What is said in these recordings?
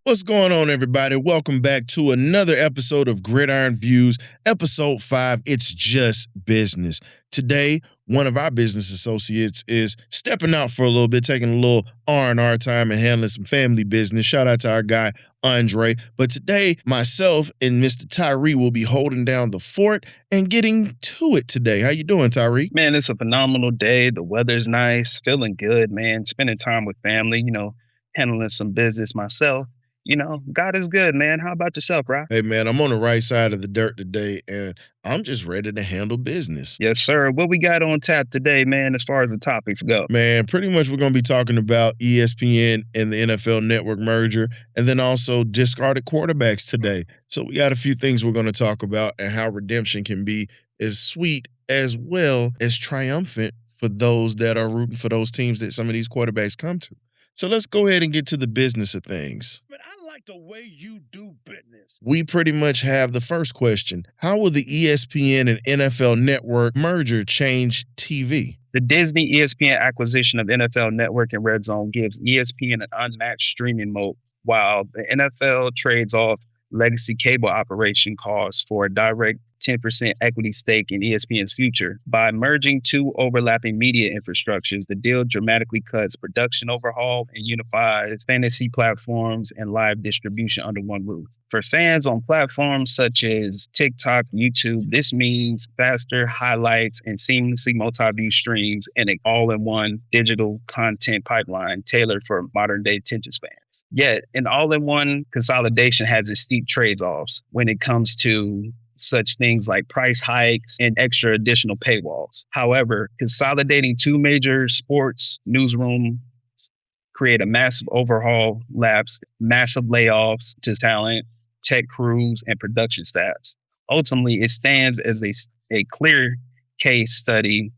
What's going on, everybody? Welcome back to another episode of Gridiron Views, episode 5. It's just business. Today, one of our business associates is stepping out for a little bit, taking a little R&R time and handling some family business. Shout out to our guy, Andre. But today, myself and Mr. Tyree will be holding down the fort and getting to it today. How you doing, Tyree? Man, it's a phenomenal day. The weather's nice, feeling good, man. Spending time with family, handling some business myself. God is good, man. How about yourself, Ryan? Hey, man, I'm on the right side of the dirt today, and I'm just ready to handle business. Yes, sir. What we got on tap today, man, as far as the topics go? Man, pretty much we're going to be talking about ESPN and the NFL Network merger, and then also discarded quarterbacks today. So we got a few things we're going to talk about and how redemption can be as sweet as well as triumphant for those that are rooting for those teams that some of these quarterbacks come to. So let's go ahead and get to the business of things. But I like the way you do business. We pretty much have the first question. How will the ESPN and NFL Network merger change TV? The Disney ESPN acquisition of NFL Network and Red Zone gives ESPN an unmatched streaming mode, while the NFL trades off legacy cable operation costs for a direct 10% equity stake in ESPN's future. By merging two overlapping media infrastructures, the deal dramatically cuts production overhaul and unifies fantasy platforms and live distribution under one roof. For fans on platforms such as TikTok, YouTube, this means faster highlights and seamlessly multi-view streams in an all-in-one digital content pipeline tailored for modern-day attention spans. Yet, an all-in-one consolidation has its steep trade-offs when it comes to such things like price hikes and extra additional paywalls. However, consolidating two major sports newsrooms create a massive overhaul, lapse, massive layoffs to talent, tech crews, and production staffs. Ultimately, it stands as a clear case study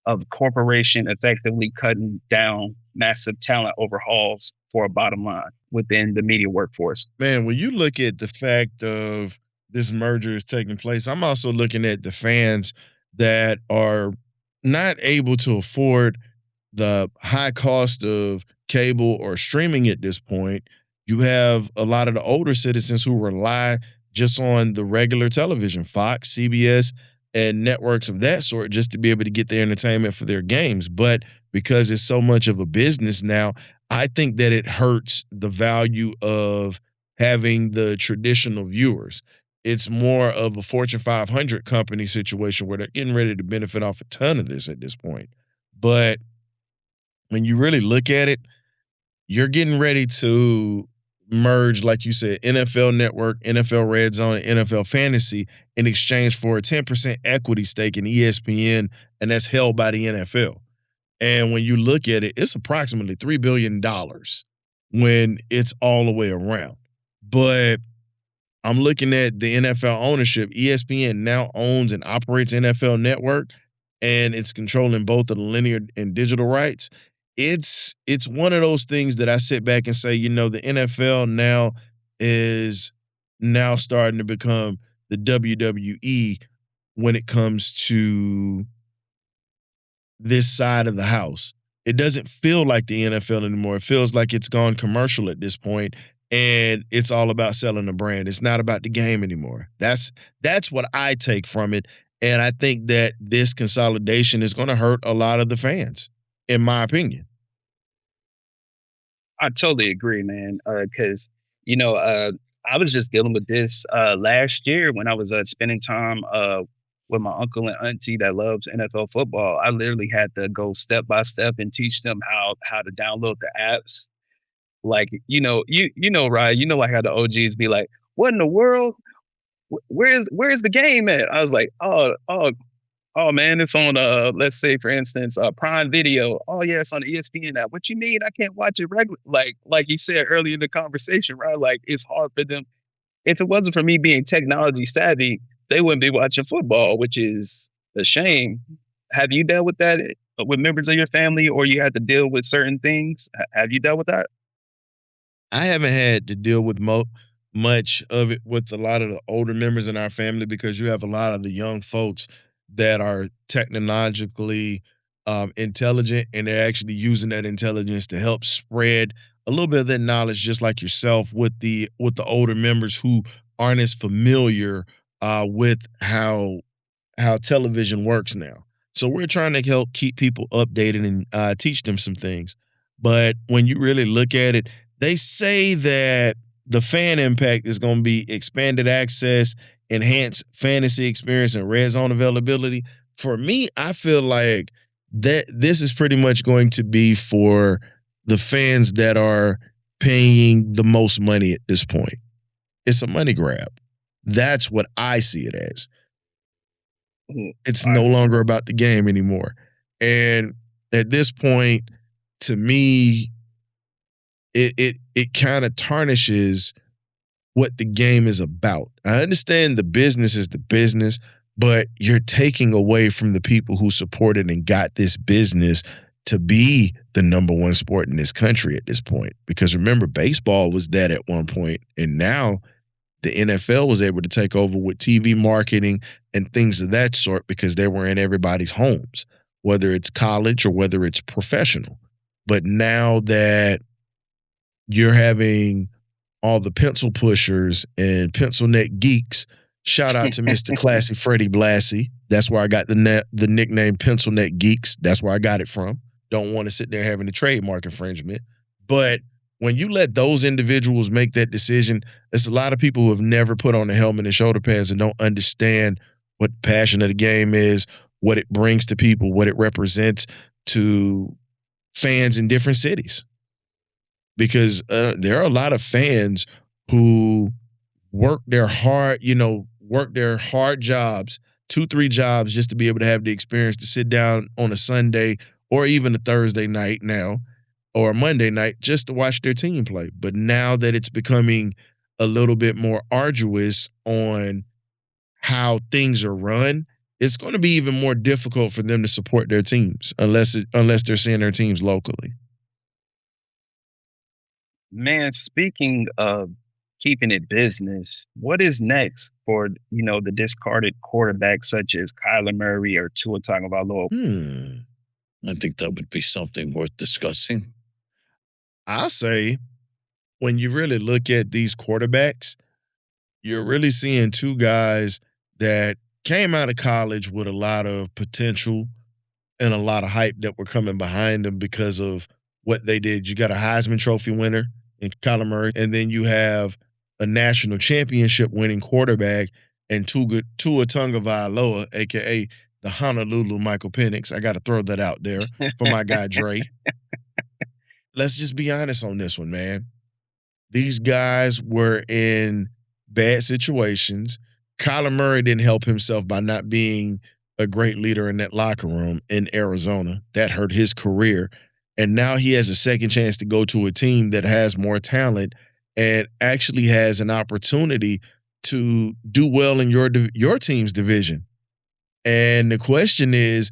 of corporation effectively cutting down massive talent overhauls for a bottom line within the media workforce. Man, when you look at the fact of this merger is taking place, I'm also looking at the fans that are not able to afford the high cost of cable or streaming at this point. You have a lot of the older citizens who rely just on the regular television, Fox, CBS, and networks of that sort just to be able to get their entertainment for their games. But because it's so much of a business now, I think that it hurts the value of having the traditional viewers. It's more of a Fortune 500 company situation where they're getting ready to benefit off a ton of this at this point. But when you really look at it, you're getting ready to merge, like you said, NFL Network, NFL Red Zone, and NFL Fantasy in exchange for a 10% equity stake in ESPN, and that's held by the NFL. And when you look at it, it's approximately $3 billion when it's all the way around. But I'm looking at the NFL ownership. ESPN now owns and operates NFL Network, and it's controlling both of the linear and digital rights. It's one of those things that I sit back and say, the NFL now is now starting to become the WWE when it comes to this side of the house. It doesn't feel like the NFL anymore. It feels like it's gone commercial at this point, and it's all about selling the brand. It's not about the game anymore. That's what I take from it, and I think that this consolidation is going to hurt a lot of the fans, in my opinion. I totally agree, man. Because I was just dealing with this last year when I was spending time with my uncle and auntie that loves NFL football. I literally had to go step by step and teach them how to download the apps. Like Ryan, like how the OGs be like, "What in the world? Where's the game at?" I was like, "Oh man, it's on let's say for instance, Prime Video. Oh yeah, it's on the ESPN app. What you mean? I can't watch it regular like you said earlier in the conversation, right? Like it's hard for them. If it wasn't for me being technology savvy, they wouldn't be watching football, which is a shame. Have you dealt with that with members of your family, or you had to deal with certain things? Have you dealt with that? I haven't had to deal with much of it with a lot of the older members in our family because you have a lot of the young folks that are technologically intelligent, and they're actually using that intelligence to help spread a little bit of that knowledge, just like yourself, with the older members who aren't as familiar with how television works now. So we're trying to help keep people updated and teach them some things. But when you really look at it, they say that the fan impact is going to be expanded access, enhanced fantasy experience, and red zone availability. For me, I feel like that this is pretty much going to be for the fans that are paying the most money at this point. It's a money grab. That's what I see it as. It's no longer about the game anymore. And at this point, to me, it kind of tarnishes what the game is about. I understand the business is the business, but you're taking away from the people who supported and got this business to be the number one sport in this country at this point. Because remember, baseball was that at one point, and now the NFL was able to take over with TV marketing and things of that sort because they were in everybody's homes, whether it's college or whether it's professional. But now that you're having all the pencil pushers and pencil neck geeks, shout out to Mr. Classy Freddie Blassie. That's where I got the nickname Pencil Neck Geeks. That's where I got it from. Don't want to sit there having a trademark infringement. But when you let those individuals make that decision, there's a lot of people who have never put on the helmet and shoulder pads and don't understand what the passion of the game is, what it brings to people, what it represents to fans in different cities. Because there are a lot of fans who work their hard jobs, 2-3 jobs, just to be able to have the experience to sit down on a Sunday or even a Thursday night now or a Monday night just to watch their team play. But now that it's becoming a little bit more arduous on how things are run, it's going to be even more difficult for them to support their teams unless they're seeing their teams locally. Man, speaking of keeping it business, what is next for, the discarded quarterbacks such as Kyler Murray or Tua Tagovailoa? I think that would be something worth discussing. I'll say when you really look at these quarterbacks, you're really seeing two guys that came out of college with a lot of potential and a lot of hype that were coming behind them because of what they did. You got a Heisman Trophy winner in Kyler Murray, and then you have a national championship winning quarterback and Tua Tagovailoa, a.k.a. the Honolulu Michael Penix. I got to throw that out there for my guy Dre. Let's just be honest on this one, man. These guys were in bad situations. Kyler Murray didn't help himself by not being a great leader in that locker room in Arizona. That hurt his career. And now he has a second chance to go to a team that has more talent and actually has an opportunity to do well in your team's division. And the question is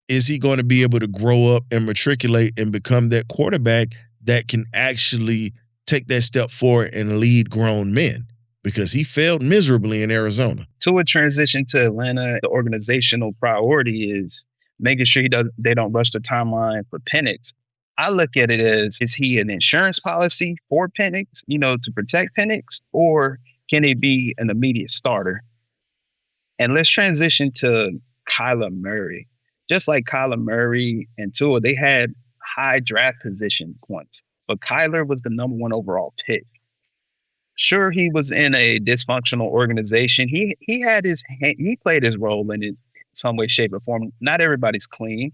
he going to be able to grow up and matriculate and become that quarterback that can actually take that step forward and lead grown men? Because he failed miserably in Arizona. To a transition to Atlanta, the organizational priority is making sure they don't rush the timeline for Penix. I look at it as, is he an insurance policy for Penix, to protect Penix, or can he be an immediate starter? And let's transition to Kyler Murray. Just like Kyler Murray and Tua, they had high draft position points, but Kyler was the number one overall pick. Sure, he was in a dysfunctional organization. He played his role in some way, shape, or form. Not everybody's clean.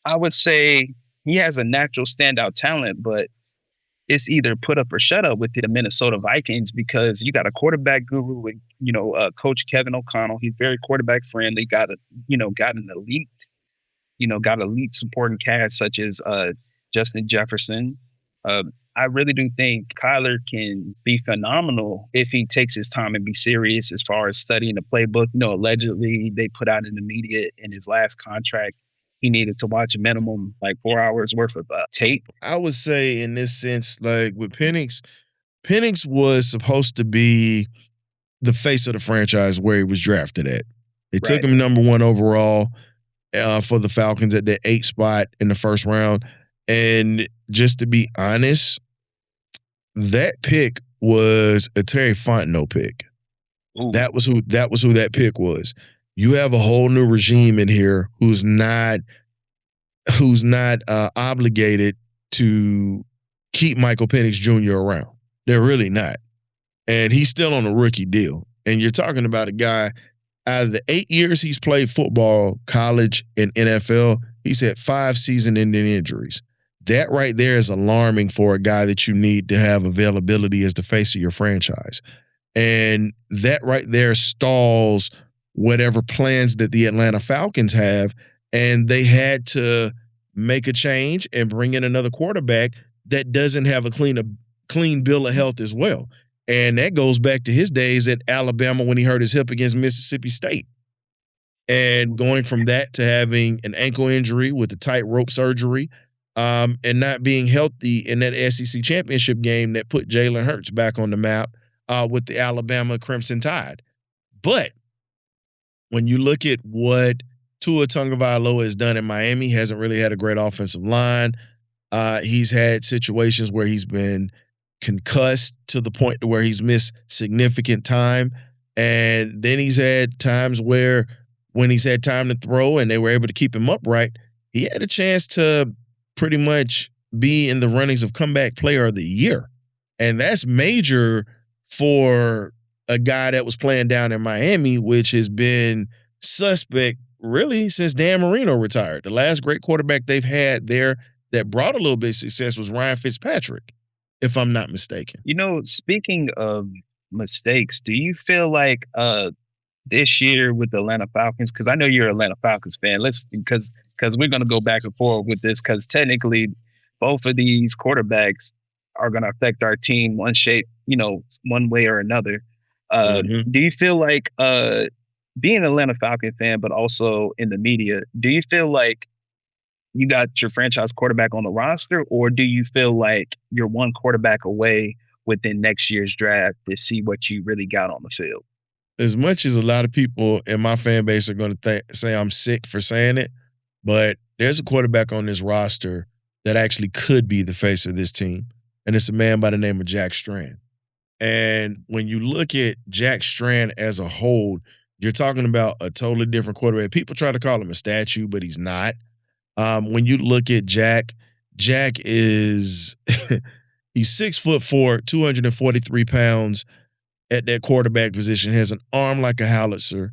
I would say he has a natural standout talent, but it's either put up or shut up with the Minnesota Vikings, because you got a quarterback guru with, Coach Kevin O'Connell. He's very quarterback friendly. Got an elite supporting cast such as Justin Jefferson. I really do think Kyler can be phenomenal if he takes his time and be serious as far as studying the playbook. Allegedly they put out in the media in his last contract, he needed to watch a minimum like 4 hours worth of tape. I would say in this sense, like with Penix was supposed to be the face of the franchise where he was drafted at. They took him number one overall for the Falcons at the 8th spot in the first round. And just to be honest, that pick was a Terry Fontenot pick. Ooh. That was who that pick was. You have a whole new regime in here who's not obligated to keep Michael Penix Jr. around. They're really not. And he's still on a rookie deal. And you're talking about a guy, out of the 8 years he's played football, college, and NFL, he's had 5 season-ending injuries. That right there is alarming for a guy that you need to have availability as the face of your franchise. And that right there stalls whatever plans that the Atlanta Falcons have. And they had to make a change and bring in another quarterback that doesn't have a clean bill of health as well. And that goes back to his days at Alabama when he hurt his hip against Mississippi State. And going from that to having an ankle injury with the tightrope surgery, and not being healthy in that SEC championship game that put Jalen Hurts back on the map with the Alabama Crimson Tide. But when you look at what Tua Tagovailoa has done in Miami, he hasn't really had a great offensive line. He's had situations where he's been concussed to the point to where he's missed significant time. And then he's had times where when he's had time to throw and they were able to keep him upright, he had a chance to pretty much be in the runnings of comeback player of the year. And that's major for a guy that was playing down in Miami, which has been suspect really since Dan Marino retired. The last great quarterback they've had there that brought a little bit of success was Ryan Fitzpatrick, if I'm not mistaken. You know, speaking of mistakes, do you feel like this year with the Atlanta Falcons, because I know you're an Atlanta Falcons fan, because we're going to go back and forth with this, because technically both of these quarterbacks are going to affect our team one way or another. Do you feel like being an Atlanta Falcon fan, but also in the media, do you feel like you got your franchise quarterback on the roster, or do you feel like you're one quarterback away within next year's draft to see what you really got on the field? As much as a lot of people in my fan base are going to say I'm sick for saying it, but there's a quarterback on this roster that actually could be the face of this team, and it's a man by the name of Jack Strand. And when you look at Jack Strand as a whole, you're talking about a totally different quarterback. People try to call him a statue, but he's not. When you look at Jack is he's 6'4", 243 pounds at that quarterback position, has an arm like a howitzer,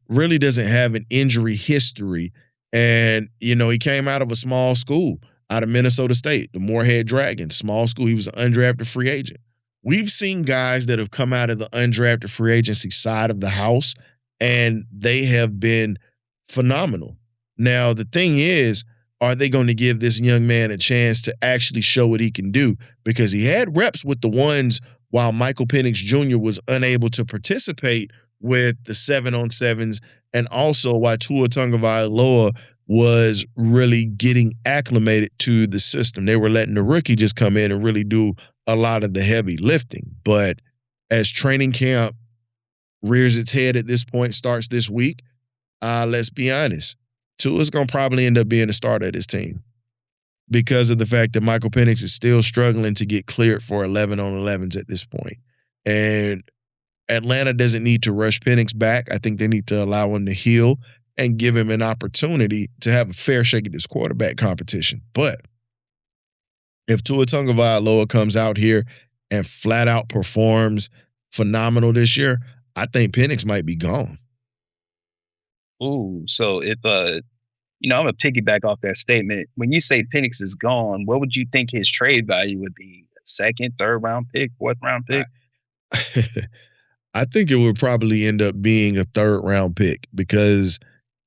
really doesn't have an injury history. And, he came out of a small school out of Minnesota State, the Moorhead Dragons, small school. He was an undrafted free agent. We've seen guys that have come out of the undrafted free agency side of the house, and they have been phenomenal. Now, the thing is, are they going to give this young man a chance to actually show what he can do? Because he had reps with the ones while Michael Penix Jr. was unable to participate with the 7-on-7s, and also while Tua Tagovailoa was really getting acclimated to the system. They were letting the rookie just come in and really do a lot of the heavy lifting. But as training camp rears its head at this point, starts this week, let's be honest, Tua's going to probably end up being the starter of this team because of the fact that Michael Penix is still struggling to get cleared for 11-on-11s at this point. And Atlanta doesn't need to rush Penix back. I think they need to allow him to heal and give him an opportunity to have a fair shake at this quarterback competition. But if Tua Tagovailoa comes out here and flat out performs phenomenal this year, I think Penix might be gone. Ooh, so if I'm gonna piggyback off that statement. When you say Penix is gone, what would you think his trade value would be? Second, third round pick, fourth round pick? I think it would probably end up being a third round pick because,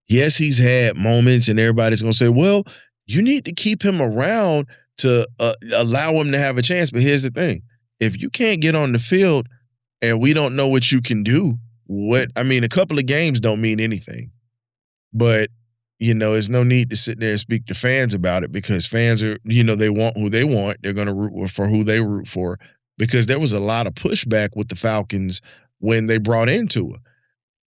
yes, he's had moments and everybody's going to say, well, you need to keep him around to allow him to have a chance. But here's the thing. If you can't get on the field and we don't know what you can do, a couple of games don't mean anything. But, there's no need to sit there and speak to fans about it because fans are, they want who they want. They're going to root for who they root for because there was a lot of pushback with the Falcons when they brought in Tua.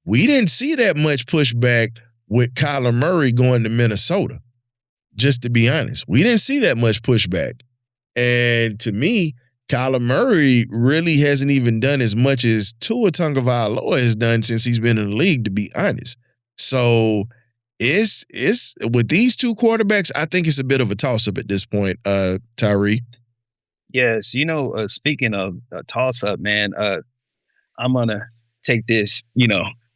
We didn't see that much pushback with Kyler Murray going to Minnesota, just to be honest. We didn't see that much pushback. And to me, Kyler Murray really hasn't even done as much as Tua Tagovailoa has done since he's been in the league, to be honest. So it's with these two quarterbacks, I think it's a bit of a toss-up at this point, Tyree. Yes, speaking of a toss up, man, I'm gonna take this,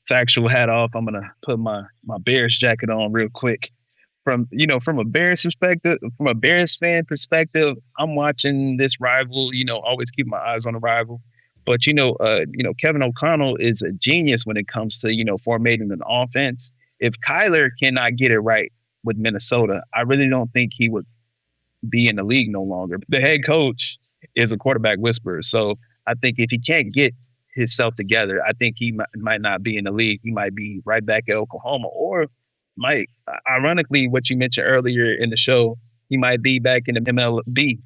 factual hat off. I'm gonna put my Bears jacket on real quick. From a Bears perspective, from a Bears fan perspective, I'm watching this rival. Always keep my eyes on the rival. But Kevin O'Connell is a genius when it comes to formatting an offense. If Kyler cannot get it right with Minnesota, I really don't think he would be in the league no longer. The head coach is a quarterback whisperer. So I think if he can't get himself together, I think he might not be in the league. He might be right back at Oklahoma, or might, ironically, what you mentioned earlier in the show, he might be back in the MLB.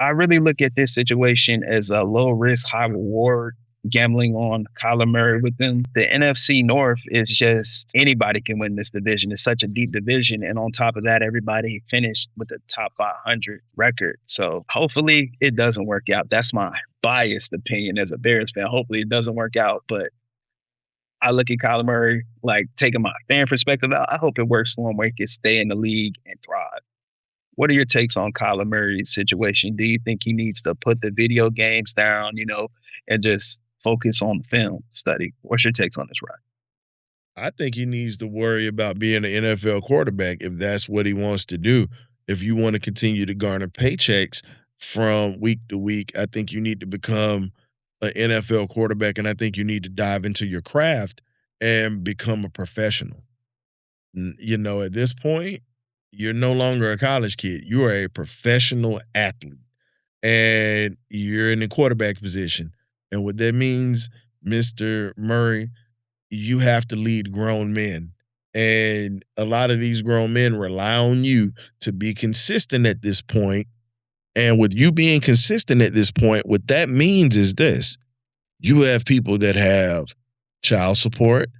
I really look at this situation as a low risk, high reward gambling on Kyler Murray with them. The NFC North is just anybody can win this division. It's such a deep division. And on top of that, everybody finished with a top 500 record. So hopefully it doesn't work out. That's my biased opinion as a Bears fan. Hopefully it doesn't work out. But I look at Kyler Murray, like taking my fan perspective out. I hope it works for him where he can stay in the league and thrive. What are your takes on Kyler Murray's situation? Do you think he needs to put the video games down, and just focus on film study? What's your takes on this, Ryan? I think he needs to worry about being an NFL quarterback if that's what he wants to do. If you want to continue to garner paychecks from week to week, I think you need to become an NFL quarterback, and I think you need to dive into your craft and become a professional. At this point, you're no longer a college kid. You are a professional athlete, and you're in the quarterback position. And what that means, Mr. Murray, you have to lead grown men. And a lot of these grown men rely on you to be consistent at this point. And with you being consistent at this point, what that means is this. You have people that have child support.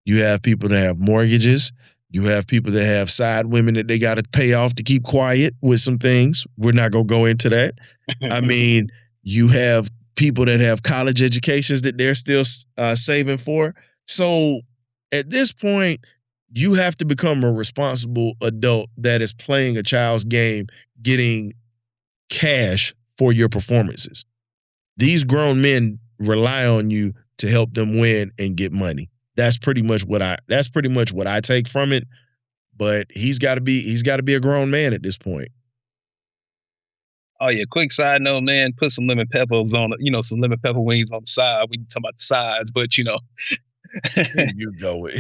You have people that have mortgages. You have people that have side women that they got to pay off to keep quiet with some things. We're not going to go into that. I mean, you have people that have college educations that they're still saving for. So at this point, you have to become a responsible adult that is playing a child's game, getting cash for your performances. These grown men rely on you to help them win and get money. That's pretty much what I take from it. But he's got to be a grown man at this point. Oh yeah, quick side note, man. Put some lemon peppers on, some lemon pepper wings on the side. We can talk about the sides, but Here you go with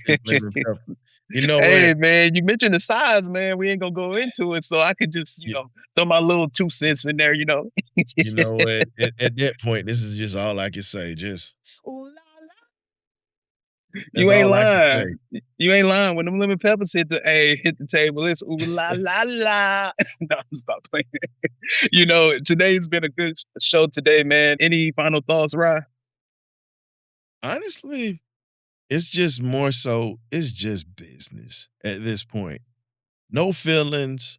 this lemon pepper. You know hey what? man, you mentioned the sides, man. We ain't gonna go into it, so I could just, throw my little 2 cents in there, You know what? At that point, this is just all I can say. Just that's You ain't all I can lying. say. You ain't lying. When them lemon peppers hit the table, it's ooh la la la. No, I'm stop playing. Today's been a good show today, man. Any final thoughts, Ryan? Honestly, it's just more so, it's just business at this point. No feelings,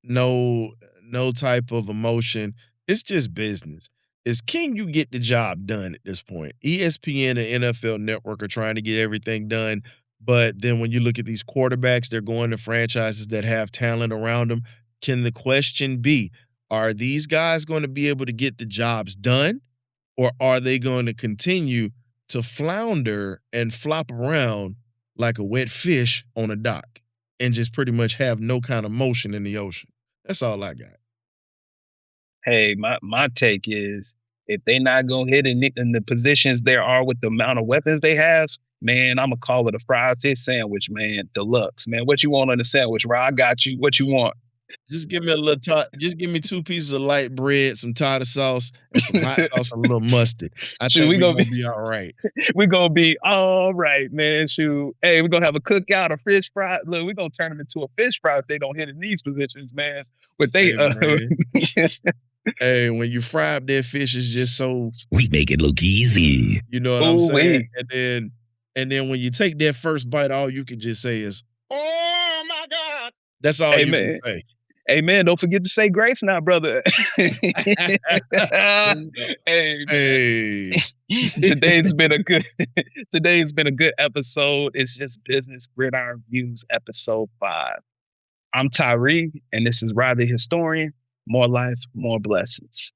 no type of emotion. It's just business. It's can you get the job done at this point? ESPN and NFL Network are trying to get everything done, but then when you look at these quarterbacks, they're going to franchises that have talent around them. Can the question be, are these guys going to be able to get the jobs done, or are they going to continue to flounder and flop around like a wet fish on a dock and just pretty much have no kind of motion in the ocean? That's all I got. Hey, my take is if they not gonna hit in the positions there are with the amount of weapons they have, man, I'm gonna call it a fried fish sandwich, man, deluxe, man. What you want on the sandwich, Ryan? I got you. What you want? Just give me a little just give me 2 pieces of light bread, some tartar sauce, and some hot sauce and a little mustard. I Shoot, think we we're gonna gonna be be all right. we gonna be all right, man. Shoot, hey, we're gonna have a cookout, a fish fry. Look, we're gonna turn them into a fish fry if they don't hit in these positions, man. But they Hey, man. Hey, when you fry up that fish, it's just so We make it look easy. you know what I'm ooh saying? wee. And then when you take that first bite, all you can just say is, "Oh my God." That's all Hey you can man. say. Hey man, don't forget to say grace now, brother. Hey, Hey. today's been a good episode. It's just business. Gridiron Views, episode 5. I'm Tyree, and this is Riley Historian. More life, more blessings.